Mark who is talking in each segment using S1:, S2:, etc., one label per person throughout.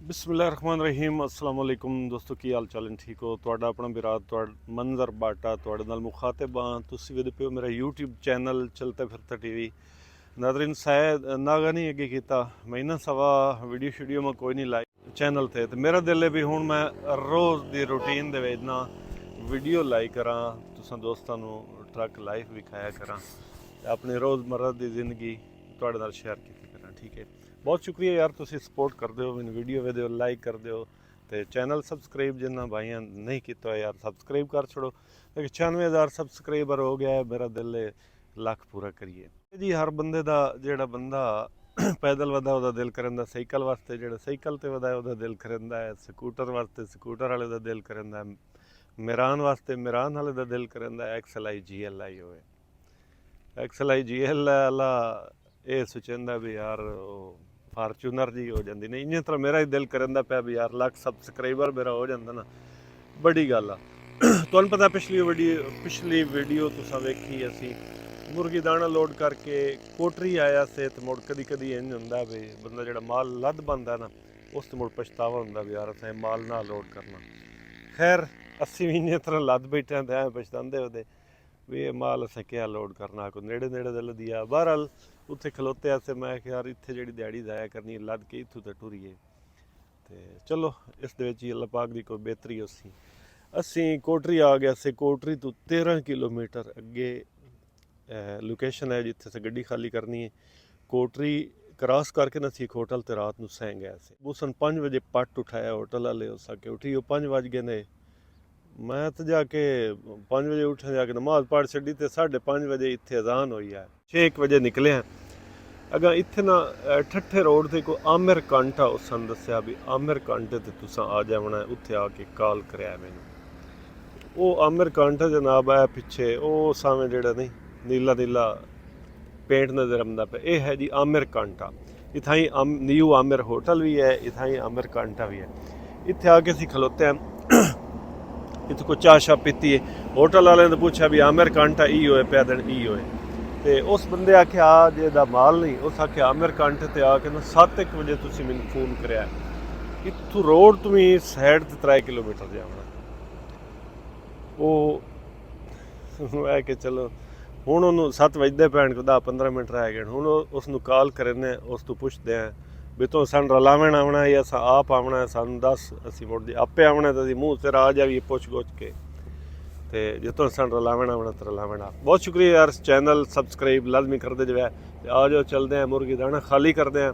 S1: ਬਿਸਮਿਲ੍ਲਾਹਿਰਰਹਿਮਾਨਿਰਰਹੀਮ अस्सलाम वालेकुम ਦੋਸਤੋ, ਕੀ ਹਾਲ ਚਾਲ ਨੇ? ਠੀਕ ਹੋ? ਤੁਹਾਡਾ ਆਪਣਾ ਵਿਰਾਟ ਮੰਜ਼ਰ ਬਾਟਾ ਤੁਹਾਡੇ ਨਾਲ ਮੁਖਾਤਬ ਹਾਂ। ਤੁਸੀਂ ਵੇਖਦੇ ਪਿਓ ਮੇਰਾ YouTube ਚੈਨਲ ਚਲਤਾ ਫਿਰਤਾ ਟੀਵੀ। ਨਾਜ਼ਰੀਨ, शायद नागा नहीं अगे किया महीना सवा वीडियो में कोई नहीं लाई चैनल ते मेरा दिल है भी हूँ मैं रोज़ की रूटीन दे ना वीडियो लाई करा, तुसां दोस्तां नूं ट्रक लाइफ विखाया करा, अपनी रोज़मर्रा की जिंदगी तुहाडे नाल शेयर की करा। ठीक है, बहुत शुक्रिया यार, तुसीं सपोर्ट करदे हो, मैनूं वीडियो वेखदे हो, लाइक करदे हो ते चैनल सबसक्राइब जिन्ना भाइयां नहीं किया यार सबसक्राइब कर छोड़ो। 96,000 सबसक्राइबर हो गया है, मेरा दिल है ਲੱਖ ਪੂਰਾ ਕਰੀਏ ਜੀ। ਹਰ ਬੰਦੇ ਦਾ ਜਿਹੜਾ ਬੰਦਾ ਪੈਦਲ ਵਧਾ ਉਹਦਾ ਦਿਲ ਕਰਦਾ, ਸਾਈਕਲ ਵਾਸਤੇ ਜਿਹੜਾ ਸਾਈਕਲ ਤੇ ਵਧਾ ਉਹਦਾ ਦਿਲ ਕਰਦਾ ਹੈ, ਸਕੂਟਰ ਵਾਸਤੇ ਸਕੂਟਰ ਵਾਲੇ ਦਾ ਦਿਲ ਕਰਦਾ, ਮਿਰਾਨ ਵਾਸਤੇ ਮਿਰਾਨ ਵਾਲੇ ਦਾ ਦਿਲ ਕਰਦਾ XLI GLI ਹੋਵੇ। XLI GLI ਵਾਲਾ ਇਹ ਸੋਚਦਾ ਵੀ ਯਾਰ ਉਹ ਫਾਰਚੂਨਰ ਜੀ ਹੋ ਜਾਂਦੀ ਨਹੀਂ, ਇੰਨੇ ਤਰ੍ਹਾਂ ਮੇਰਾ ਹੀ ਦਿਲ ਕਰਦਾ ਪਿਆ ਵੀ ਯਾਰ ਲੱਖ ਸਬਸਕ੍ਰਾਈਬਰ ਮੇਰਾ ਹੋ ਜਾਂਦਾ ਨਾ, ਬੜੀ ਗੱਲ ਆ। ਤੁਹਾਨੂੰ ਪਤਾ ਪਿਛਲੀ ਵੀਡੀਓ ਤੁਸੀਂ ਵੇਖੀ, ਅਸੀਂ ਮੁਰਗੀ ਦਾਣਾ ਲੋਡ ਕਰਕੇ ਕੋਟਰੀ ਆਇਆ ਸੇ ਤੇ ਮੁੜ ਕਦੀ ਇੰਝ ਹੁੰਦਾ ਵੀ ਬੰਦਾ ਜਿਹੜਾ ਮਾਲ ਲੱਦ ਬੰਦਾ ਨਾ ਉਸ ਤੇ ਮੁੜ ਪਛਤਾਵਾ ਹੁੰਦਾ ਵੀ ਯਾਰ ਅਸੀਂ ਮਾਲ ਨਾ ਲੋਡ ਕਰਨਾ। ਖੈਰ ਅਸੀਂ ਵੀ ਇੰਨੇ ਤਰ੍ਹਾਂ ਲੱਦ ਬੈਠਿਆਂ ਤੇ ਐਂ ਪਛਤਾਉਂਦੇ ਉਹਦੇ ਵੀ ਇਹ ਮਾਲ ਅਸੀਂ ਕਿਆ ਲੋਡ ਕਰਨਾ, ਕੋਈ ਨੇੜੇ ਦੇ ਲੱਦੀਆ। ਬਹਰਹਾਲ ਉੱਥੇ ਖਲੋਤੇ ਆਸੇ ਮੈਂ ਕਿਹਾ ਯਾਰ ਇੱਥੇ ਜਿਹੜੀ ਦਿਹਾੜੀ ਜ਼ਾਇਆ ਕਰਨੀ ਲੱਦ ਕੇ ਇੱਥੋਂ ਤਾਂ ਟੁਰੀਏ ਤੇ ਚਲੋ ਇਸ ਦੇ ਵਿੱਚ ਹੀ ਅੱਲਾਹ ਪਾਕ ਦੀ ਕੋਈ ਬਿਹਤਰੀ ਹੋਸੀ। ਅਸੀਂ ਕੋਟਰੀ ਆ ਗਿਆ ਸੀ, ਕੋਟਰੀ ਤੋਂ 13 ਕਿਲੋਮੀਟਰ ਅੱਗੇ ਲੋਕੇਸ਼ਨ ਹੈ ਜਿੱਥੇ ਸੇ ਗੱਡੀ ਖਾਲੀ ਕਰਨੀ ਹੈ। ਕੋਟਰੀ ਕ੍ਰਾਸ ਕਰਕੇ ਨਾ ਅਸੀਂ ਇੱਕ ਹੋਟਲ ਤੇ ਰਾਤ ਨੂੰ ਸਹਿ ਗਿਆ ਸੀ। ਉਹ ਸਨ 5 ਵਜੇ ਪੱਟ ਉਠਾਇਆ ਹੋਟਲ ਵਾਲੇ, ਹੋ ਸਕੇ ਉਠੀ ਉਹ 5 ਵਜ ਗਏ ਨੇ। ਮੈਂ ਤਾਂ ਜਾ ਕੇ 5 ਵਜੇ ਉੱਠਿਆ, ਜਾ ਕੇ ਨਮਾਜ਼ ਪੜ੍ਹ ਛੱਡੀ ਤੇ 5:30 ਵਜੇ ਇੱਥੇ ਅਜ਼ਾਨ ਹੋਈ ਹੈ। 6 ਵਜੇ ਨਿਕਲਿਆ ਅਗਾ ਇੱਥੇ ਨਾ ਠੱਠੇ ਰੋਡ ਤੇ ਕੋਈ ਆਮਿਰ ਕਾਂਟਾ, ਉਸ ਨੇ ਦੱਸਿਆ ਵੀ ਆਮਿਰ ਕਾਂਟੇ ਤੇ ਤੁਸੀਂ ਆ ਜਾਵਣਾ, ਉੱਥੇ ਆ ਕੇ ਕਾਲ ਕਰਿਆ ਮੈਨੂੰ। ਉਹ ਆਮਿਰ ਕਾਂਟਾ ਜਨਾਬ ਹੈ ਪਿੱਛੇ ਉਹ ਸਾਵੇਂ ਜਿਹੜਾ ਨਹੀਂ नीला पेंट नज़र आंदा पे, यह है जी आमिर कांटा। इतना ही न्यू आमिर होटल भी है, इतना ही आमिर कांटा भी है। इतने आके असीं खलोते हैं, इतने को चाह शाह पीती है। होटल वाले ने पूछा भी आमिर कांटा ई होए पै दिन ई होए, तो उस बंदे आख्या जेदा माल नहीं, उस आख्या आमिर कांटे ते आके ना 7 वजे तुसीं मैनूं फोन कराया। इत्थों रोड तो भी साइड ते 3 किलोमीटर जाना। वो है कि चलो ਹੁਣ ਉਹਨੂੰ 7 ਵਜਦੇ ਪੈਣ ਕੋ 10-15 ਮਿੰਟ ਰਹਿ ਗਏ। ਹੁਣ ਉਸ ਨੂੰ ਕਾਲ ਕਰਨੇ, ਉਸ ਤੋਂ ਪੁੱਛਦੇ ਆ ਵੀ ਤੂੰ ਸਾਨੂੰ ਰਲਾਵਣ ਆਉਣਾ ਜਾਂ ਆਪ ਆਉਣਾ, ਸਾਨੂੰ ਦੱਸ, ਅਸੀਂ ਮੁੜਦੇ ਆਪੇ ਆਉਣਾ ਤਾਂ ਅਸੀਂ ਮੂੰਹ ਸਿਰ ਆ ਜਾਵੀਏ ਪੁੱਛ ਗੁੱਛ ਕੇ, ਤੇ ਜੇ ਤੂੰ ਸਾਨੂੰ ਰਲਾਵਣ ਆਉਣਾ ਤਾਂ ਰਲਾਵਣ ਆ। ਬਹੁਤ ਸ਼ੁਕਰੀਆ ਯਾਰ, ਚੈਨਲ ਸਬਸਕ੍ਰਾਈਬ ਲਾਜ਼ਮੀ ਕਰਦੇ ਜਾਵੇ ਤੇ ਆ ਜਾਓ ਚੱਲਦੇ ਆ ਮੁਰਗੀ ਦਾਣਾ ਖਾਲੀ ਕਰਦੇ ਆ,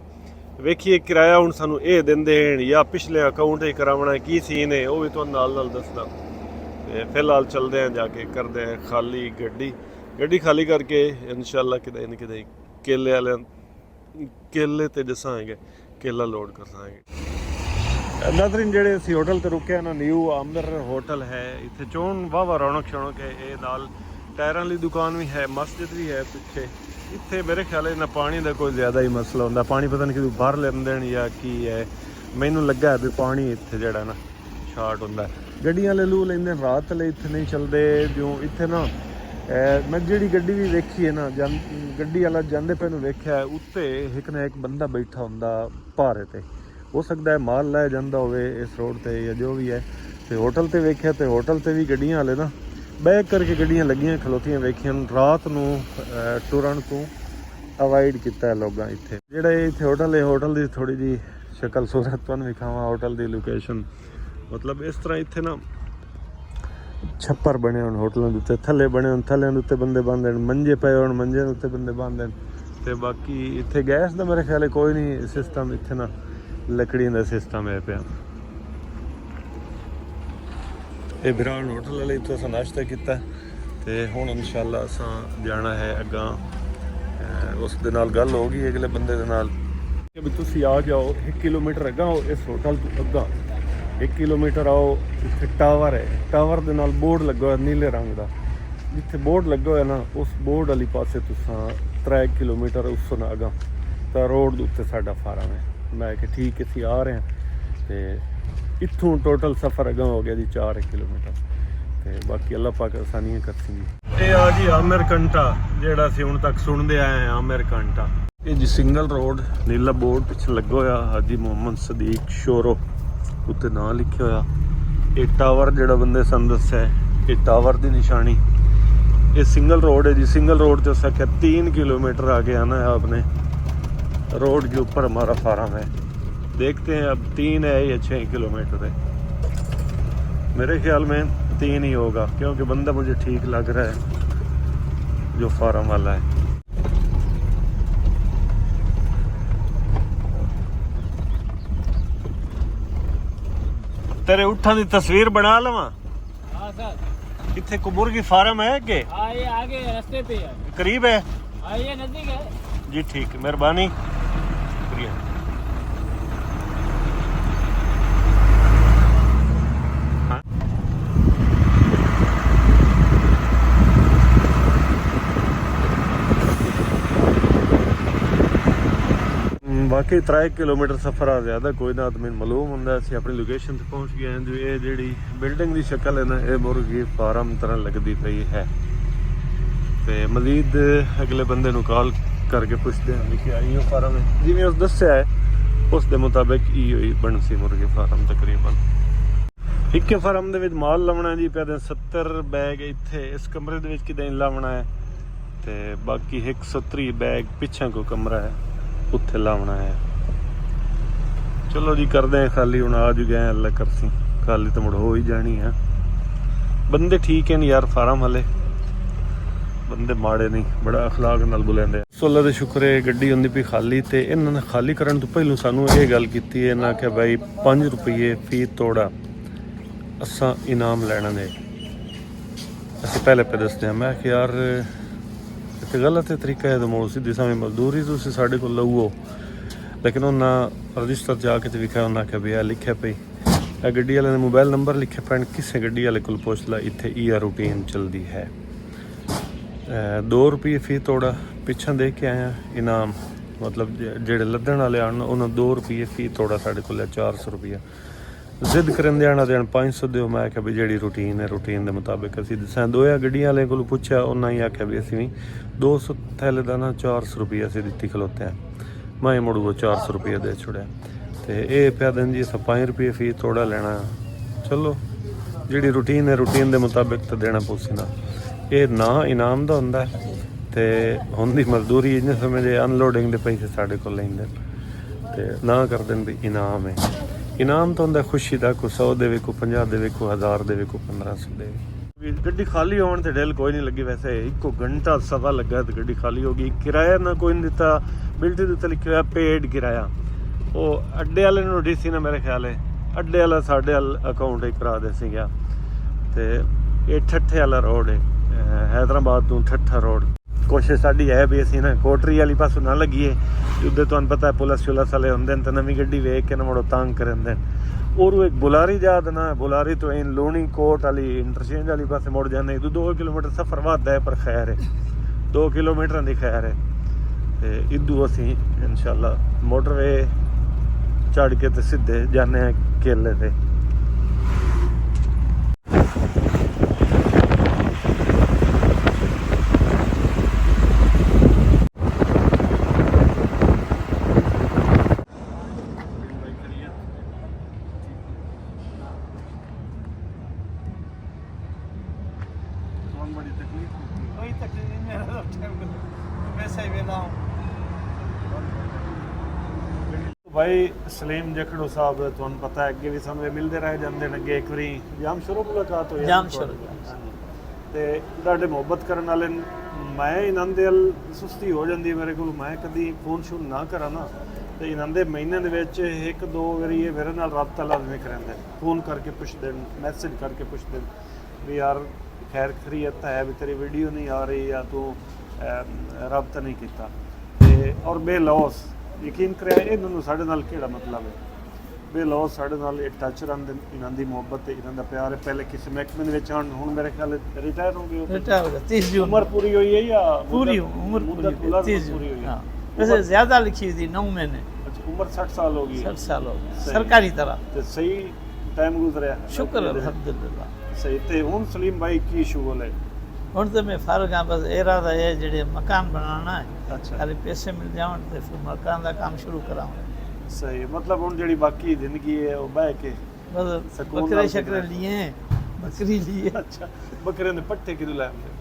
S1: ਵੇਖੀਏ ਕਿਰਾਇਆ ਹੁਣ ਸਾਨੂੰ ਇਹ ਦਿੰਦੇ ਹਨ ਜਾਂ ਪਿਛਲੇ ਅਕਾਊਂਟ 'ਚ ਕਰਾਉਣਾ, ਕੀ ਸੀਨ ਹੈ ਉਹ ਵੀ ਤੁਹਾਨੂੰ ਨਾਲ ਦੱਸਦਾ। ਤੇ ਫਿਲਹਾਲ ਚੱਲਦੇ ਆ ਜਾ ਕੇ ਕਰਦੇ ਆ ਖਾਲੀ ਗੱਡੀ ਖਾਲੀ ਕਰਕੇ ਇਨਸ਼ਾਅੱਲਾ ਕਿਤੇ ਨਾ ਕਿਤੇ ਕੇਲੇ ਤੇ ਦਸਾਂਗੇ, ਕੇਲਾ ਲੋਡ ਕਰਾਂਗੇ। ਨਾਜ਼ਰੀਨ, ਜਿਹੜੇ ਅਸੀਂ ਹੋਟਲ ਤੇ ਰੁਕੇ ਨਾ, ਨਿਊ ਆਮਿਰ ਹੋਟਲ ਹੈ। ਇੱਥੇ ਚੋਣ ਵਾਵਾ ਰੌਣਕ ਸ਼ੌਣਕ ਹੈ। ਇਹ ਨਾਲ ਟਾਇਰਾਂ ਵਾਲੀ ਦੁਕਾਨ ਵੀ ਹੈ, ਮਸਜਿਦ ਵੀ ਹੈ ਪਿੱਛੇ। ਇੱਥੇ ਮੇਰੇ ਖਿਆਲ ਨਾਲ ਪਾਣੀ ਦਾ ਕੋਈ ਜ਼ਿਆਦਾ ਹੀ ਮਸਲਾ ਹੁੰਦਾ, ਪਾਣੀ ਪਤਾ ਨਹੀਂ ਕਿਦੋਂ ਬਾਹਰ ਲੈਂਦੇ ਨੇ ਜਾਂ ਕੀ ਹੈ। ਮੈਨੂੰ ਲੱਗਾ ਵੀ ਪਾਣੀ ਇੱਥੇ ਜਿਹੜਾ ਨਾ ਸ਼ਾਰਟ ਹੁੰਦਾ। ਗੱਡੀਆਂ ਵਾਲੇ ਲੂ ਲੈਂਦੇ ਰਾਤ ਲਈ, ਇੱਥੇ ਨਹੀਂ ਚੱਲਦੇ। ਜੋ ਇੱਥੇ ਨਾ ਮੈਂ ਜਿਹੜੀ ਗੱਡੀ ਵੀ ਵੇਖੀ ਹੈ ਨਾ, ਗੱਡੀ ਵਾਲਾ ਜਾਂਦੇ ਪਏ ਨੂੰ ਵੇਖਿਆ, ਉੱਤੇ ਇੱਕ ਨਾ ਇੱਕ ਬੰਦਾ ਬੈਠਾ ਹੁੰਦਾ ਭਾਰੇ ਤੇ, ਹੋ ਸਕਦਾ ਹੈ ਮਾਲ ਲੈ ਜਾਂਦਾ ਹੋਵੇ ਇਸ ਰੋਡ ਤੇ ਜਾਂ ਜੋ ਵੀ ਹੈ। ਤੇ ਹੋਟਲ ਤੇ ਵੇਖਿਆ ਤੇ ਹੋਟਲ ਤੇ ਵੀ ਗੱਡੀਆਂ ਵਾਲੇ ਨਾ ਬੈਕ ਕਰਕੇ ਗੱਡੀਆਂ ਲੱਗੀਆਂ ਖਲੋਤੀਆਂ ਵੇਖੀਆਂ। ਰਾਤ ਨੂੰ ਟੁਰਨ ਤੋਂ ਅਵਾਇਡ ਕੀਤਾ ਹੈ ਲੋਕਾਂ। ਇੱਥੇ ਜਿਹੜਾ ਇੱਥੇ ਹੋਟਲ ਹੈ, ਹੋਟਲ ਦੀ ਥੋੜੀ ਜਿਹੀ ਸ਼ਕਲ ਸੂਰਤ ਤੁਹਾਨੂੰ ਵਿਖਾਵਾਂ, ਹੋਟਲ ਦੀ ਲੋਕੇਸ਼ਨ ਮਤਲਬ ਇਸ ਤਰ੍ਹਾਂ। ਇੱਥੇ ਨਾ ਛੱਪਰ ਬਣੇ ਹੋਣ ਹੋਟਲਾਂ ਦੇ ਉੱਤੇ, ਥੱਲੇ ਬਣੇ ਹੋਣ ਥੱਲਿਆਂ ਦੇ ਉੱਤੇ ਬੰਦੇ ਬੰਨ੍ਹਦੇ ਨੇ, ਮੰਜੇ ਪਏ ਹੋਣ ਮੰਜਿਆਂ ਦੇ ਉੱਤੇ ਬੰਦੇ ਬੰਨ੍ਹਦੇ ਨੇ। ਅਤੇ ਬਾਕੀ ਇੱਥੇ ਗੈਸ ਦਾ ਮੇਰੇ ਖਿਆਲ ਕੋਈ ਨਹੀਂ ਸਿਸਟਮ, ਇੱਥੇ ਨਾ ਲੱਕੜੀਆਂ ਦਾ ਸਿਸਟਮ ਹੈ ਪਿਆ। ਇਹ ਬਿਰਾਨ ਹੋਟਲ ਵਾਲੇ ਇੱਥੋਂ ਅਸੀਂ ਨਾਸ਼ਤਾ ਕੀਤਾ ਅਤੇ ਹੁਣ ਇਨਸ਼ਾਅੱਲਾ ਅਸਾਂ ਜਾਣਾ ਹੈ ਅੱਗਾਂ। ਉਸ ਦੇ ਨਾਲ ਗੱਲ ਹੋ ਗਈ ਅਗਲੇ ਬੰਦੇ ਦੇ ਨਾਲ ਕਿ ਵੀ ਤੁਸੀਂ ਆ ਜਾਓ 1 ਕਿਲੋਮੀਟਰ ਅੱਗਾ ਹੋ ਇਸ ਹੋਟਲ ਤੋਂ ਅੱਗਾ 1 ਕਿਲੋਮੀਟਰ ਆਓ, ਇੱਥੇ ਟਾਵਰ ਹੈ। ਟਾਵਰ ਦੇ ਨਾਲ ਬੋਰਡ ਲੱਗਾ ਹੋਇਆ ਨੀਲੇ ਰੰਗ ਦਾ। ਜਿੱਥੇ ਬੋਰਡ ਲੱਗਾ ਹੋਇਆ ਨਾ ਉਸ ਬੋਰਡ ਵਾਲੀ ਪਾਸੇ ਤੁਸੀਂ 3 ਕਿਲੋਮੀਟਰ ਉਸ ਤੋਂ ਅਗਾਂਹ ਤਾਂ ਰੋਡ ਦੇ ਉੱਤੇ ਸਾਡਾ ਫਾਰਮ ਹੈ। ਮੈਂ ਕਿ ਠੀਕ ਅਸੀਂ ਆ ਰਹੇ ਹਾਂ ਤੇ ਇੱਥੋਂ ਟੋਟਲ ਸਫ਼ਰ ਅਗਾਂਹ ਹੋ ਗਿਆ ਜੀ 4 ਕਿਲੋਮੀਟਰ। ਤੇ ਬਾਕੀ ਅੱਲਾਹ ਪਾਕ ਆਸਾਨੀਆਂ ਕਰਸੀ। ਇਹ ਆ ਜੀ ਆਮਿਰ ਕਾਂਟਾ, ਜਿਹੜਾ ਅਸੀਂ ਹੁਣ ਤੱਕ ਸੁਣਦੇ ਆਏ ਹਾਂ ਆਮਿਰ ਕਾਂਟਾ। ਇਹ ਜੀ ਸਿੰਗਲ ਰੋਡ, ਨੀਲਾ ਬੋਰਡ ਪਿੱਛੇ ਲੱਗਾ ਹੋਇਆ ਹਾਜੀ ਮੁਹੰਮਦ ਸਦੀਕ ਸ਼ੋਰੋ ਉੱਤੇ ਨਾਂ ਲਿਖਿਆ ਹੋਇਆ। ਇਹ ਟਾਵਰ ਜਿਹੜਾ ਬੰਦੇ ਸਾਨੂੰ ਦੱਸਿਆ ਇਹ ਟਾਵਰ ਦੀ ਨਿशानी। ये सिंगल रोड है जी, सिंगल रोड जो सके 3 किलोमीटर आगे आना है आपने। रोड के ऊपर हमारा फार्म है, देखते हैं अब 3 है या 6 किलोमीटर है। मेरे ख्याल में 3 ही होगा क्योंकि बंदा मुझे ठीक लग रहा है जो फार्म वाला है। तेरे उठा की तस्वीर बना लवा।
S2: हाँ सर।
S1: कितने कुबूर की फार्म है के?
S2: हाँ ये आगे रास्ते पे है।
S1: करीब है?
S2: हाँ ये नजदीक है
S1: जी, ठीक है, मेहरबानी, शुक्रिया। बाकी 3 किलोमीटर सफ़र आ ज़्यादा कोई ना आदमी मालूम होंगे। असीं अपनी लोकेशन से पहुँच गए हैं। जो ये जी बिल्डिंग की शक्ल है ना, ये मुर्गी फार्म तरह लगती पई है। तो मजीद अगले बंदे नूं कॉल करके पुछते हैं कि इो फार्म है जिवें उस दस्सिया है उस दे मुताबिक इो ही बनसी मुर्गी फार्म तकरीबन। एक फार्म दे विच माल लावना जी पे 70 बैग इत्थे इस कमरे दे विच किदें लावना है, तो बाकी 130 बैग पिछा को कमरा है उत्थे लावना है। चलो जी करते हैं खाली, हुण आ जू गए अल्लाह करसी, खाली तो मुड़ हो ही जानी है। बंदे ठीक है यार, फार्म वाले बंदे माड़े नहीं, बड़ा अखलाक नाल बुलांदे। सो अल्लाह दे शुक्र है गड्डी हुंदी पई खाली, ते इन्हां ने खाली करन तो पहलू सानू ये गल कीती है ना कि भाई 5 रुपये फी तोड़ा असां इनाम लैना ने। असीं पहले पे दसदे हैं, मैं कि यार तो गलत है तरीका है, तो मोड़ सीधी समय मजदूरी तुम साढ़े को लवो। लेकिन उन्हें रजिस्टर जाके तो विखा, उन्हें आख्या भैया लिखे पई गड्डी वाले ने मोबाइल नंबर लिखे पैन, किसी गड्डी वाले को पुछ ला, इत्थे इह रूटीन चलती है। 2 रुपये फी तोड़ा पिछा दे के आया इनाम, मतलब जेड़े लद्दण वाले आन उन्होंने 2 रुपये फी तोड़ा साढ़े को 400 रुपया जिद करन देना देन 500 दो। मैं आख्या भी जी रूटीन है, रूटीन के मुताबिक असीं दसां। दोया गड्डियां वाले को पुछया, उन्हें ही आख्या भी असीं 200 थैले का ना 400 रुपया असीं दित्ती खलोते हैं। मैं मुड़ वो 400 रुपया दे छुड़िया। तो ये पिया दिन जी असां 5 रुपये फी तोड़ा लेना। चलो जी रूटीन है, रूटीन के मुताबिक तो देना पोसी ना। ये ना इनाम का होंदा ते हुंदी मजदूरी इन्ने समझे अनलोडिंग के पैसे साढ़े को लैंदे ते ना कर देन भी इनाम है। इनाम तो होंदा खुशी का, कोई 100 देवे, कोई 50 देवे, कोई 1000 देवे, कोई 1500 देवे। गड्डी खाली होने से ढिल कोई नहीं लगी। वैसे 1 घंटा सवा लगा तो गड्डी खाली होगी। किराया ना कोई नहीं दिता, बिल्टी उत्ते लिखा हुआ पेड किराया। वो अड्डे वाले नूं डी सी ने मेरे ख्याल है अड्डे वाला साढ़े अकाउंट ही करा दे सीगा। ते ये ठट्ठे वाला रोड है, हैदराबाद तो ठट्ठा रोड। कोशिश साड़ी है भी असीं ना कोटरी वाली पासों ना लगिए, उधर तुहानूं पता है पुलिस शुलिस वाले होंदे न, ते नवीं गड्डी वेख के ना मुड़ो तंग करदे न। और एक बुलारी जाद ना, बुलारी तो इन लोनी कोट वाली इंटरचेंज वाली पासे मुड़ जाने। 2 किलोमीटर सफ़र वध है पर खैर है, 2 किलोमीटर की खैर है। तो इदू असीं इंशाअल्लाह मोटरवे चढ़ के तो सीधे जाने हैं केले ते। भाई सलीम जखड़ो साहब तुहानूं पता है अगे भी सानूं मिलते रह जाते हैं। अगे एक बारी जाम शुरू मुलाकात हुई
S2: जाम शुरू
S1: ते तुहाडे मुहब्बत करन वाले मैं इन्हां दे सुस्ती हो जाती है मेरे को। मैं कभी फोन शून ना करा ना तो इन्हां दे महीने दे विच 1-2 वारी ये मेरे नाल रब्ता लाजमी करेंदे, फोन करके पुछदे, मैसेज करके पुछदे भी यार खैर खैरियत है, भी तेरी वीडियो नहीं आ रही या तू रब्ता नहीं किया। और बेलौस यकीन करें इन्होंने साढ़े नाल केड़ा मतलब है, बेलौस साढ़े नाल टच रखते, इन्हां दी मुहब्बत है, इन्हां दा प्यार है। पहले किसी महकमे दे विच आन, हुण मेरे ख्याल रिटायर हो गए,
S2: रिटायर हो गया 30 जून
S1: उम्र पूरी हुई है या
S2: पूरी उम्र पूरी 30
S1: पूरी हुई है।
S2: हाँ वैसे ज़्यादा लिखी हुई थी 9 महीने।
S1: अच्छा उम्र 60 साल हो गई,
S2: 60 साल हो गए सरकारी तरह।
S1: तो सही टाइम गुजरिया,
S2: शुक्र अल्हम्दुलिल्लाह।
S1: सही। तो हुण सलीम भाई की शुगल है
S2: ਹੁਣ ਤੇ ਮੈਂ ਫਰਕ ਆ ਬਸ ਇਰਾਦਾ ਹੈ ਜਿਹੜੇ ਮਕਾਨ ਬਣਾਉਣਾ ਹੈ
S1: ਅੱਛਾ
S2: ਖਾਲੀ ਪੈਸੇ ਮਿਲ ਜਾਣ ਤੇ ਫਿਰ ਮਕਾਨ ਦਾ ਕੰਮ ਸ਼ੁਰੂ ਕਰਾਂਗੇ
S1: ਸਹੀ ਮਤਲਬ ਹੁਣ ਜਿਹੜੀ ਬਾਕੀ ਜ਼ਿੰਦਗੀ ਹੈ ਉਹ ਬਹਿ ਕੇ
S2: बस
S1: सुकून
S2: बकरे
S1: नाल
S2: शकरे
S1: गुजरे।
S2: लिए हैं बकरी लिए
S1: ਅੱਛਾ ਬੱਕਰੇ ਦੇ ਪੱਠੇ ਕਿਦੋਂ ਲੈ ਆਉਂਦੇ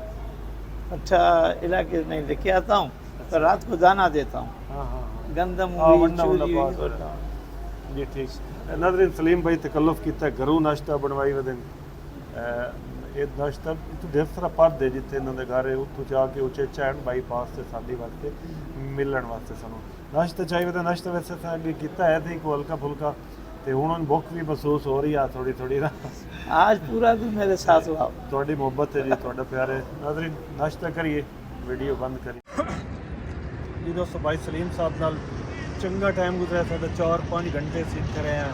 S2: अच्छा इलाके में लेके आता हूँ तो रात को दाना देता हूँ
S1: ਹਾਂ ਹਾਂ
S2: गंदम
S1: हाँ,
S2: हुई
S1: वरना
S2: चूरी
S1: वरना
S2: हुई
S1: पास
S2: वरना-
S1: ਜੀ ਠੀਕ ਨਾਜ਼ਰੀਨ ਸਲੀਮ ਭਾਈ ਤਕल्लुफ ਕੀਤਾ ਘਰੋਂ ਨਾਸ਼ਤਾ ਬਣਵਾਈ ਵਦਨ ਇਹ ਨਾਸ਼ਤਾ ਇੱਥੇ ਢੇਰ ਸਾਰਾ ਪਰਦੇ ਜਿੱਥੇ ਇਹਨਾਂ ਦੇ ਘਰ ਹੈ ਉੱਥੋਂ ਜਾ ਕੇ ਉਚੇਚਾ ਐਂਡ ਬਾਈਪਾਸ ਤੇ ਸਾਡੀ ਵਾਸਤੇ ਮਿਲਣ ਵਾਸਤੇ ਸਾਨੂੰ ਨਾਸ਼ਤਾ ਚਾਹੀਦਾ ਤਾਂ ਨਾਸ਼ਤਾ ਵੈਸੇ ਤਾਂ ਅੱਗੇ ਕੀਤਾ ਹੈ ਤੇ ਕੋ ਹਲਕਾ ਫੁਲਕਾ ਤੇ ਹੁਣ ਭੁੱਖ ਵੀ ਮਹਿਸੂਸ ਹੋ ਰਹੀ ਆ ਥੋੜੀ ਥੋੜੀ ਨਾ
S2: आज पूरा दिन मेरे साथ हुआ
S1: ਤੁਹਾਡੀ ਮੁਹੱਬਤ ਹੈ ਜੀ ਤੁਹਾਡਾ ਪਿਆਰ ਹੈ ਨਾਜ਼ਰੀਨ ਨਾਸ਼ਤਾ ਕਰੀਏ ਵੀਡੀਓ ਬੰਦ ਕਰੀਏ ਜੀ ਦੋਸਤੋ ਭਾਈ ਸਲੀਮ ਸਾਹਿਬ ਨਾਲ ਚੰਗਾ ਟਾਈਮ ਗੁਜ਼ਰਿਆ ਸਾਡਾ 4-5 ਘੰਟੇ ਸੀ ਇੱਥੇ ਰਹੇ ਹਾਂ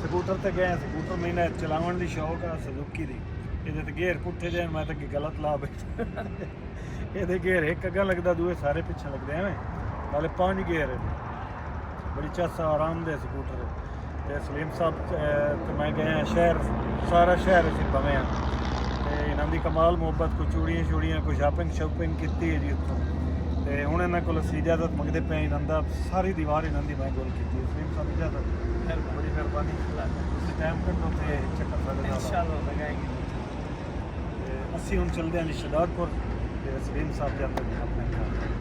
S1: ਸਕੂਟਰ ਤੇ ਗਏ ਸਕੂਟਰ ਮੈਨੇ ਚਲਾਉਣ ਦੀ ਸ਼ੌਕ ਆ ਸੁਜ਼ੂਕੀ ਦੀ ਇਹਦੇ ਤੇ ਗੇਅਰ ਪੁੱਠੇ ਜਾਣ ਮੈਂ ਤਾਂ ਅੱਗੇ ਗਲਤ ਲਾ ਬੈਠਾ ਇਹਦੇ ਗੇਅਰ ਇੱਕ ਅੱਗਾ ਲੱਗਦਾ ਦੂਏ ਸਾਰੇ ਪਿੱਛੇ ਲੱਗਦੇ ਐਵੇਂ ਨਾਲੇ 5 ਗੇਅਰ ਬੜੀ ਚਾਸਾ ਆਰਾਮਦੇਹ ਸਕੂਟਰ ਤੇ ਸਲੀਮ ਸਾਹਿਬ ਤੇ ਮੈਂ ਗਏ ਹਾਂ ਸ਼ਹਿਰ ਸਾਰਾ ਸ਼ਹਿਰ ਅਸੀਂ ਭਵੇਂ ਆ ਤੇ ਇਹਨਾਂ ਦੀ ਕਮਾਲ ਮੁਹੱਬਤ ਕੋਈ ਚੂੜੀਆਂ ਕੋਈ ਸ਼ਾਪਿੰਗ ਕੀਤੀ ਹੈ ਜੀ ਉੱਥੋਂ ਤੇ ਹੁਣ ਇਹਨਾਂ ਕੋਲ ਅਸੀਂ ਇਜਾਜ਼ਤ ਮੰਗਦੇ ਪਏ ਇਹਨਾਂ ਦਾ ਸਾਰੀ ਦੀਵਾਰ ਇਹਨਾਂ ਦੀ ਮੈਂ ਗੋਲ ਕੀਤੀ ਸਲੀਮ ਸਾਹਿਬ ਇਜਾਜ਼ਤ ਬੜੀ ਮਿਹਰਬਾਨੀ ਤੁਸੀਂ ਟਾਈਮ ਕੱਢੋ ਤੇ ਚੱਕਰ ਸਾਡੇ ਨਾਲ
S2: इंशाल्लाह लगाएंगे
S1: ਤੇ ਅਸੀਂ ਹੁਣ ਚੱਲਦੇ ਹਾਂ ਸ਼ਦਾਦਪੁਰ ਤੇ ਸਲੀਮ ਸਾਹਿਬ ਜਾਂਦੇ ਨੇ ਆਪਣੇ ਘਰ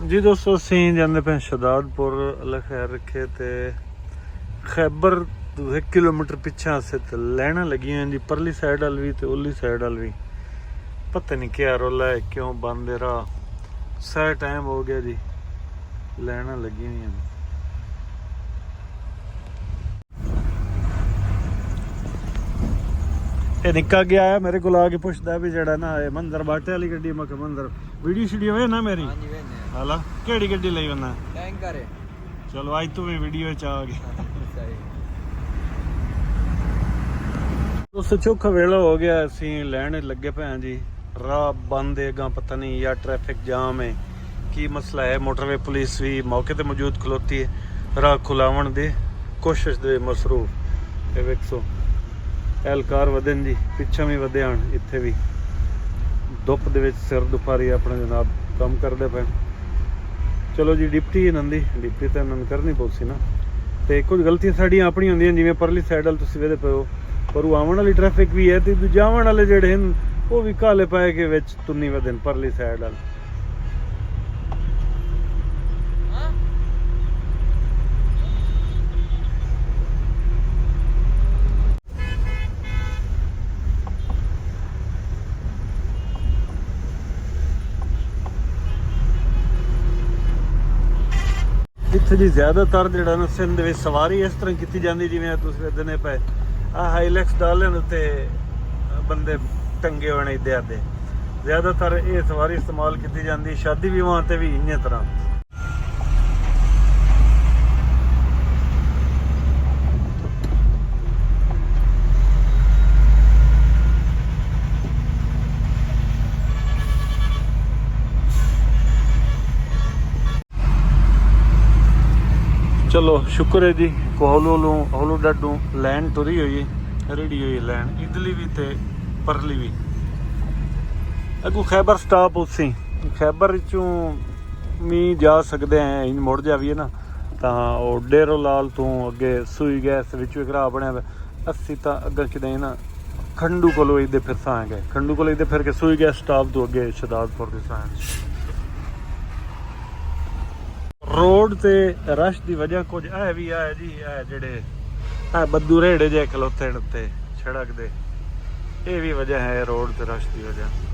S1: जी दोस्तों असी जाते पे शदादपुर अल्लाह खैर रखे तो खैबर 1 किलोमीटर पिछा से तो लैना लगी हैं जी परली साइड वाल भी तो उरली साइड वाल भी पता नहीं क्या रोला है क्यों बंद है राह सह टाइम हो गया जी लैना लगी हुई हैं ਇਹ ਨਿੱਕਾ ਗਿਆ ਆ ਮੇਰੇ ਕੋਲ ਆ ਕੇ ਪੁੱਛਦਾ ਵੀ ਜਿਹੜਾ ਨਾ ਇਹ ਮੰਦਰ ਬਾਟੇ ਵਾਲੀ ਗੱਡੀ ਮੈਂ ਕਿਹਾ ਮੰਦਰ ਵੀਡੀਓ ਸ਼ੀਡੀਓ ਵੇ ਨਾ ਮੇਰੀ
S3: ਹਾਂਜੀ ਵੇਨੇ
S1: ਹਾਲਾ ਕਿਹੜੀ ਗੱਡੀ ਲਈ ਵੰਨਾ
S3: ਟੈਂਕਰ ਹੈ
S1: ਚਲੋ ਅੱਜ ਤੂੰ ਵੀ ਵੀਡੀਓ ਚ ਆ ਗਿਆ
S3: ਸਹੀ
S1: ਉਸ ਚੌਖਾ ਵੇਲਾ ਹੋ ਗਿਆ ਅਸੀਂ ਲੈਣ ਲੱਗੇ ਪਏ ਹਾਂ ਜੀ ਰਾਹ ਬੰਦ ਹੈਗਾ ਪਤਾ ਨਹੀਂ ਜਾਂ ਟ੍ਰੈਫਿਕ ਜਾਮ ਹੈ ਕੀ ਮਸਲਾ ਹੈ ਮੋਟਰਵੇ ਪੁਲਿਸ ਵੀ ਮੌਕੇ ਤੇ ਮੌਜੂਦ ਖਲੋਤੀ ਹੈ ਰਾਹ ਖੁਲਾਵਣ ਦੀ ਕੋਸ਼ਿਸ਼ ਦੇ ਮਸਰੂਫ ਇਹ ਵੇਖੋ ਐਲਕਾਰ ਵਧਨ ਜੀ ਪਿੱਛੇ ਵੀ ਵਧੇ ਹਨ ਇੱਥੇ ਵੀ ਧੁੱਪ ਦੇ ਵਿੱਚ ਸਿਰ ਦੁਪਾਰੀ ਆਪਣਾ ਜਨਾਬ ਕੰਮ ਕਰਦੇ ਪਏ ਚਲੋ ਜੀ ਡਿਪਟੀ ਇਹਨਾਂ ਦੀ ਡਿਪਟੀ ਤਾਂ ਇਹਨਾਂ ਨੂੰ ਕਰਨੀ ਪਊ ਸੀ ਨਾ ਤੇ ਕੁਝ ਗਲਤੀਆਂ ਸਾਡੀਆਂ ਆਪਣੀਆਂ ਹੁੰਦੀਆਂ ਜਿਵੇਂ ਪਰਲੀ ਸਾਈਡ ਵਾਲ ਤੁਸੀਂ ਵੇਖਦੇ ਪਏ ਹੋ ਪਰ ਉਹ ਆਉਣ ਵਾਲੀ ਟ੍ਰੈਫਿਕ ਵੀ ਹੈ ਤੇ ਜਾਵਣ ਵਾਲੇ ਜਿਹੜੇ ਹਨ ਉਹ ਵੀ ਕਾਲੇ ਪਏ ਕੇ ਵਿੱਚ ਤੁੰਨੀ ਵਧਨ ਪਰਲੀ ਸਾਈਡ ਵਾਲ ਇੱਥੇ ਜੀ ਜ਼ਿਆਦਾਤਰ ਜਿਹੜਾ ਨਾ ਸਿੰਧ ਦੇ ਵਿੱਚ ਸਵਾਰੀ ਇਸ ਤਰ੍ਹਾਂ ਕੀਤੀ ਜਾਂਦੀ ਜਿਵੇਂ ਤੁਸੀਂ ਵੇਖਦੇ ਨੇ ਪਏ ਆ ਹਾਈਲੈਕਸ ਡਾਲਨ ਉੱਤੇ ਬੰਦੇ ਟੰਗੇ ਹੋਏ ਨੇ ਇੱਦੇ ਆਦੇ ਜ਼ਿਆਦਾਤਰ ਇਹ ਸਵਾਰੀ ਇਸਤੇਮਾਲ ਕੀਤੀ ਜਾਂਦੀ ਸ਼ਾਦੀ ਵਿਆਹਾਂ ਤੇ ਵੀ ਇੰਨੇ ਤਰ੍ਹਾਂ चलो शुक्र है जी हौलू डाडू लैन तुरी हुई रेडी हुई लैन इधरली भी ते परली भी अगू खैबर स्टॉप उसी खैबर चों मी जा सकते हैं इन मुड़ जा भी है ना तो डेरो लाल तो अगे सूई गैस एक राह बनया असी तो अगर कि ना खंडू को इधे फिर सां गए खंडू को इधे फिर के सूई गैस स्टॉप तो अगे शदादपुर के सां रोड ते रश की वजह कुछ है भी है जी है जेड़े है बद्दू रेड़े जे खलोते उत्ते सड़क दे ये भी वजह है रोड ते रश की वजह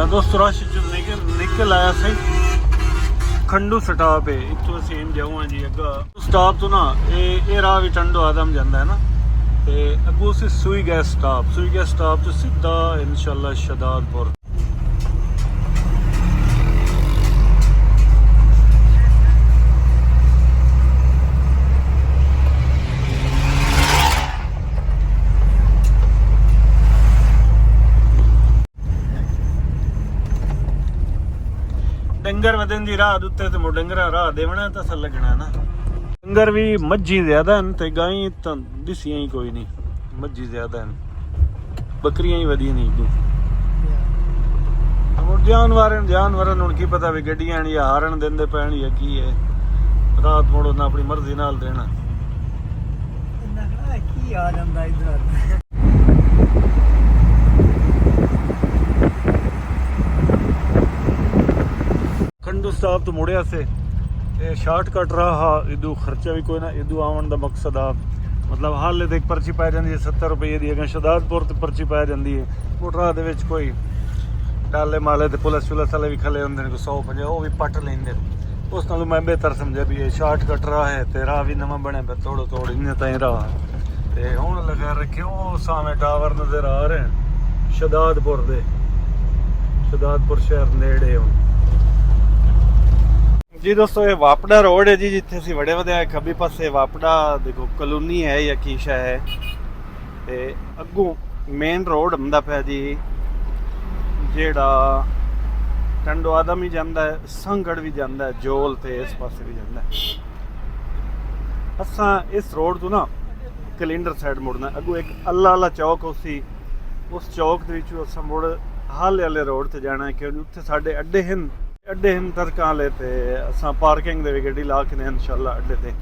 S1: दोस्तों रश निकल आया सही खंडू स्टॉप है इतों असीं जाऊँ जी अगर स्टॉप तो ना ये राह भी टंडो आदम जाता है ना ਤੇ ਅੱਗੋਂ ਸੀ ਸੂਈ ਗੈਸ ਸਟਾਪ ਤੋਂ ਸਿੱਧਾ ਇਨਸ਼ਾਅੱਲਾ ਸ਼ਦਾਦਪੁਰ। ਡੰਗਰ ਵਦਨ ਦੀ ਰਾਹ ਉੱਤੇ ਤੇ ਡੰਗਰਾ ਰਾਹ ਦੇਵਣਾ ਤਾਂ ਅਸਲ ਲੱਗਣਾ ਨਾ। ਡੰਗਰ ਵੀ ਮੱਝੀ ਜ਼ਿਆਦਾ ਹਨ ਤੇ ਗਾਈ ਤਾਂ ਦਿਸੀਆਂ ਹੀ ਕੋਈ ਨਹੀਂ, ਮੱਝੀ ਜ਼ਿਆਦਾ ਹਨ, ਬੱਕਰੀਆਂ ਹੀ ਵਧੀਆ ਨਹੀਂ ਕਿਉਂ। ਹੁਣ ਜਾਨਵਰਾਂ ਨੂੰ ਕੀ ਪਤਾ ਵੀ ਗੱਡੀਆਂ ਜਾਂ ਹਾਰਨ ਦਿੰਦੇ ਪੈਣ ਜਾਂ ਕੀ ਹੈ, ਰਾਤ ਮੋੜੋ ਨਾ ਆਪਣੀ ਮਰਜ਼ੀ ਨਾਲ ਦੇਣਾ।
S2: ਕੀ ਆ ਜਾਂਦਾ ਇਧਰ।
S1: ਖੰਡੂ ਸਾਹਿਬ ਤੋਂ ਮੁੜਿਆ ਸੇ ਇਹ ਸ਼ਾਰਟਕਟ ਰਾਹ, ਇਦੂ ਖਰਚਾ ਵੀ ਕੋਈ ਨਾ, ਇਦੂ ਆਉਣ ਦਾ ਮਕਸਦ ਆ ਮਤਲਬ ਹਾਲੇ ਤੇ ਇੱਕ ਪਰਚੀ ਪੈ ਜਾਂਦੀ ਹੈ 70 ਰੁਪਏ ਦੀ, ਅਗਰ ਸ਼ਦਾਦਪੁਰ ਤੇ ਪਰਚੀ ਪੈ ਜਾਂਦੀ ਹੈ। ਉਹ ਰਾਹ ਦੇ ਵਿੱਚ ਕੋਈ ਡਾਲੇ ਮਾਲੇ ਤੇ ਪੁਲਿਸ ਵਾਲੇ ਵੀ ਖਲੇ ਹੁੰਦੇ ਨੇ, ਕੋਈ 150 ਉਹ ਵੀ ਪੱਟ ਲੈਂਦੇ ਨੇ। ਉਸ ਨਾਲੋਂ ਮੈਂ ਬਿਹਤਰ ਸਮਝਿਆ ਵੀ ਇਹ ਸ਼ਾਰਟਕਟ ਰਾਹ ਹੈ ਤੇ ਰਾਹ ਵੀ ਨਵਾਂ ਬਣਿਆ ਪਿਆ ਤੋੜ ਇੰਨੇ ਤਾਈਂ ਰਾਹ। ਤੇ ਹੁਣ ਲਗਾ ਰੱਖਿਓ ਉਹ ਸਾਹਮਣੇ ਟਾਵਰ ਨਜ਼ਰ ਆ ਰਹੇ ਸ਼ਦਾਦਪੁਰ ਦੇ, ਸ਼ਦਾਦਪੁਰ ਸ਼ਹਿਰ ਨੇੜੇ ਹੁਣ ਜੀ। ਦੋਸਤੋ ਇਹ ਵਾਪੜਾ ਰੋਡ ਹੈ ਜੀ, ਜਿੱਥੇ ਅਸੀਂ ਵੜੇ ਵਧੇ ਖੱਬੀ ਪਾਸੇ ਵਾਪੜਾ ਦੇਖੋ ਕਲੋਨੀ ਹੈ ਜਾਂ ਕੀਸ਼ਾ ਹੈ, ਤੇ ਅੱਗੋਂ ਮੇਨ ਰੋਡ ਹੁੰਦਾ ਪਿਆ ਜੀ ਜਿਹੜਾ ਟੰਡੋ ਆਦਮ ਵੀ ਜਾਂਦਾ ਹੈ, ਸੰਗੜ ਵੀ ਜਾਂਦਾ ਹੈ, ਜੋਲ ਤੇ ਇਸ ਪਾਸੇ ਵੀ ਜਾਂਦਾ ਹੈ। ਅਸਾਂ ਇਸ ਰੋਡ ਤੋਂ ਨਾ ਕੈਲੰਡਰ ਸਾਈਡ ਮੁੜਨਾ, ਅੱਗੋਂ ਇੱਕ ਅੱਲਾ ਚੌਕ ਉਸੀ ਉਸ ਚੌਕ ਦੇ ਵਿੱਚੋਂ ਅਸਾਂ ਮੁੜ ਹਾਲੇ ਵਾਲੇ ਰੋਡ ਤੇ ਜਾਣਾ, ਕਿਉਂਕਿ ਉੱਥੇ ਸਾਡੇ ਅੱਡੇ ਹਨ ਤਰਕਾਂ ਵਾਲੇ, ਤੇ ਅਸਾਂ ਪਾਰਕਿੰਗ ਦੇ ਵੀ ਗੱਡੀ ਲਾ ਕੇ ਨੇ ਇਨਸ਼ਾਅੱਲਾ ਅੱਡੇ ਤੇ।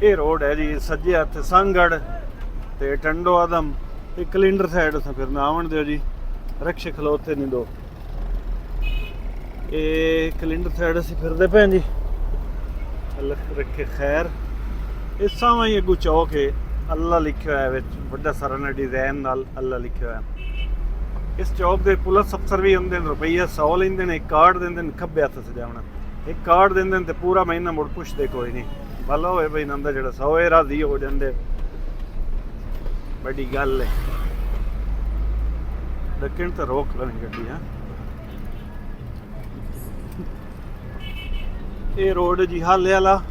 S1: ਇਹ ਰੋਡ ਹੈ ਜੀ, ਸੱਜੇ ਹੱਥ ਸੰਗੜ ਤੇ ਟੰਡੋ ਆਦਮ ਤੇ ਕੈਲੰਡਰ ਸਾਈਡ ਅਸਾਂ ਫਿਰ ਨਾ ਆਵਣ ਦਿਓ ਜੀ, ਰਕਸ਼ੇ ਖਲੋਤੇ ਨਹੀਂ ਦੋ। ਇਹ ਕੈਲੰਡਰ ਸਾਈਡ ਅਸੀਂ ਫਿਰਦੇ ਪਏ ਜੀ, ਅੱਲਾਹ ਰੱਖੇ ਖੈਰ। ਇਸ ਸਾਵਾਂ ਹੀ ਅੱਗੂ ਚੌਕ ਹੈ, ਅੱਲਾ ਲਿਖਿਆ ਹੋਇਆ ਵਿੱਚ ਵੱਡਾ ਸਾਰਾ ਨਾਲ ਡਿਜ਼ਾਈਨ ਨਾਲ ਅੱਲਾ ਲਿਖਿਆ ਹੋਇਆ। ਇਸ ਚੌਕ ਦੇ ਪੁਲਿਸ ਅਫਸਰ ਵੀ ਹੁੰਦੇ ਨੇ, ਰੁਪਈਆ 100 ਲੈਂਦੇ ਨੇ, ਇੱਕ ਕਾਰਡ ਦਿੰਦੇ ਨੇ ਖੱਬੇ ਹੱਥ ਸਜਾਉਣਾ, ਇੱਕ ਕਾਰਡ ਦਿੰਦੇ ਨੇ ਤੇ ਪੂਰਾ ਮਹੀਨਾ ਮੁੜ ਪੁੱਛਦੇ ਕੋਈ ਨਹੀਂ। ਭਲਾ ਹੋਏ ਬਈ ਨੰਦਾ ਜਿਹੜਾ 100 ਹੈ ਰਾਜ਼ੀ ਹੋ ਜਾਂਦੇ, ਵੱਡੀ ਗੱਲ ਹੈ। ਲੇਕਿਨ ਤਾਂ ਰੋਕ ਲੈਣੀ ਗੱਡੀ ਹੈ। ਇਹ ਰੋਡ ਜੀ ਹਾਲੇ ਵਾਲਾ,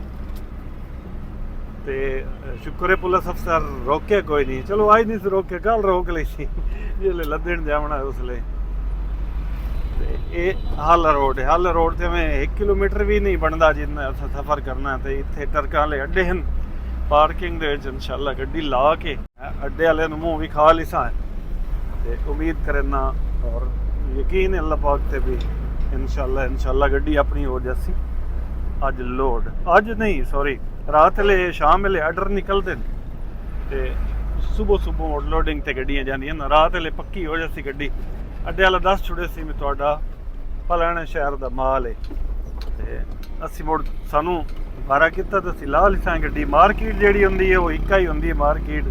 S1: ਤੇ ਸ਼ੁਕਰ ਹੈ ਪੁਲਿਸ ਅਫਸਰ ਰੋਕਿਆ ਕੋਈ ਨਹੀਂ। ਚਲੋ ਅੱਜ ਨਹੀਂ ਸੀ ਰੋਕਿਆ, ਕੱਲ ਰੋਕ ਲਈ ਸੀ ਜਿਸਲੇ ਲੱਦਣ ਜਾਵਣਾ ਉਸਲੇ। ਤੇ ਇਹ ਹਾਲਾ ਰੋਡ ਹੈ, ਹਾਲਾ ਰੋਡ ਤੇ ਮੈਂ 1 ਕਿਲੋਮੀਟਰ ਵੀ ਨਹੀਂ ਬਣਦਾ ਜਿੰਨਾ ਸਫ਼ਰ ਕਰਨਾ। ਤੇ ਇੱਥੇ ਟਰਕਾਂ ਵਾਲੇ ਅੱਡੇ ਹਨ, ਪਾਰਕਿੰਗ ਦੇ ਵਿੱਚ ਇਨਸ਼ਾਅੱਲਾ ਗੱਡੀ ਲਾ ਕੇ ਅੱਡੇ ਵਾਲਿਆਂ ਨੂੰ ਮੂੰਹ ਵੀ ਖਾ ਲਈ ਸਾਂ। ਤੇ ਉਮੀਦ ਕਰਨਾ ਔਰ ਯਕੀਨ ਹੈ ਅੱਲਾਹ ਪਾਕ ਤੇ ਵੀ ਇਨਸ਼ਾਅੱਲਾ ਗੱਡੀ ਆਪਣੀ ਹੋ ਜਾਸੀ। ਅੱਜ ਲੋਡ ਅੱਜ ਨਹੀਂ ਸੌਰੀ ਰਾਤ ਵੇਲੇ ਸ਼ਾਮ ਵੇਲੇ ਆਰਡਰ ਨਿਕਲਦੇ ਨੇ ਤੇ ਸੁਬਹ ਲੋਡਿੰਗ ਤੇ ਗੱਡੀਆਂ ਜਾਂਦੀਆਂ ਨਾ, ਰਾਤ ਵੇਲੇ ਪੱਕੀ ਹੋ ਜਾਸੀ ਗੱਡੀ। ਅੱਡੇ ਵਾਲਾ ਦੱਸ ਛੁੜੇ ਸੀ ਵੀ ਤੁਹਾਡਾ ਫਲਾਣੇ ਸ਼ਹਿਰ ਦਾ ਮਾਲ ਹੈ, ਤੇ ਅਸੀਂ ਮੁੜ ਸਾਨੂੰ ਬਾਰਾ ਕੀਤਾ ਤੇ ਅਸੀਂ ਲਾ ਲਿਸਾਂ ਗੱਡੀ। ਮਾਰਕੀਟ ਜਿਹੜੀ ਹੁੰਦੀ ਹੈ ਉਹ ਇੱਕਾ ਹੀ ਹੁੰਦੀ ਹੈ ਮਾਰਕੀਟ,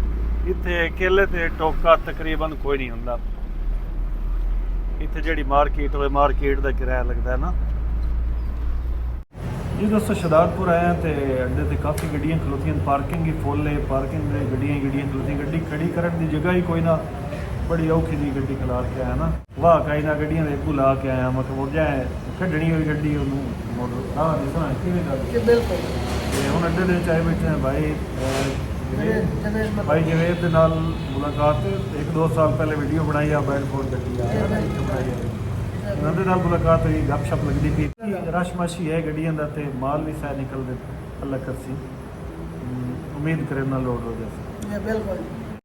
S1: ਇੱਥੇ ਕੇਲੇ ਤੇ ਟੋਕਾ ਤਕਰੀਬਨ ਕੋਈ ਨਹੀਂ ਹੁੰਦਾ। ਇੱਥੇ ਜਿਹੜੀ ਮਾਰਕੀਟ ਹੋਵੇ ਮਾਰਕੀਟ ਦਾ ਕਿਰਾਇਆ ਲੱਗਦਾ ਹੈ ਨਾ ਜੀ। ਦੋਸਤੋ ਸ਼ਦਾਦਪੁਰ ਆਇਆ ਤੇ ਅੱਡੇ ਤੇ ਕਾਫੀ ਗੱਡੀਆਂ ਖਲੋਤੀਆਂ, ਪਾਰਕਿੰਗ ਹੀ ਫੁੱਲ ਹੈ, ਪਾਰਕਿੰਗ ਦੇ ਗੱਡੀਆਂ ਖਲੋਤੀਆਂ, ਗੱਡੀ ਖੜੀ ਕਰਨ ਦੀ ਜਗ੍ਹਾ ਹੀ ਕੋਈ ਨਾ, ਬੜੀ ਔਖੀ ਦੀ ਗੱਡੀ ਖਲਾ ਕੇ ਆਇਆ ਨਾ। ਵਾਹ ਕਾਈ ਨਾ ਗੱਡੀਆਂ ਦੇ ਅੱਗੂ ਲਾ ਕੇ ਆਇਆ, ਮਤਲਬ ਮੁੜ ਜਾਏ ਕੱਢਣੀ ਹੋਈ ਗੱਡੀ ਉਹਨੂੰ ਮੋੜ ਆਹ ਦੇਖਣਾ ਕਿਵੇਂ ਕਰ
S2: ਬਿਲਕੁਲ।
S1: ਤੇ ਹੁਣ ਅੱਡੇ ਦੇ ਵਿੱਚ ਆਏ ਬੈਠੇ ਹਾਂ ਭਾਈ ਜਵੇਦ ਦੇ ਨਾਲ ਮੁਲਾਕਾਤ 1-2 ਸਾਲ ਪਹਿਲੇ ਵੀਡੀਓ ਬਣਾਈ ਆ, ਬੈਡਫੋਰਡ ਗੱਡੀ ਆ ਬਣਾਈ ਆ, ਉਹਨਾਂ ਦੇ ਨਾਲ ਮੁਲਾਕਾਤ ਹੋਈ, ਗੱਪਸ਼ਪ ਲੱਗਦੀ ਪਈ। ਰਸ਼ ਮਸ਼ੀ ਹੈ ਗੱਡੀਆਂ ਦਾ ਤੇ ਮਾਲ ਵੀ ਸਾਇ ਨਿਕਲਦੇ ਅੱਲਾ ਕਰਸੀ। ਉਮੀਦ ਕਰੇ ਨਾ ਲੋਡ ਹੋ ਜਾਏ।
S2: ਬਿਲਕੁਲ।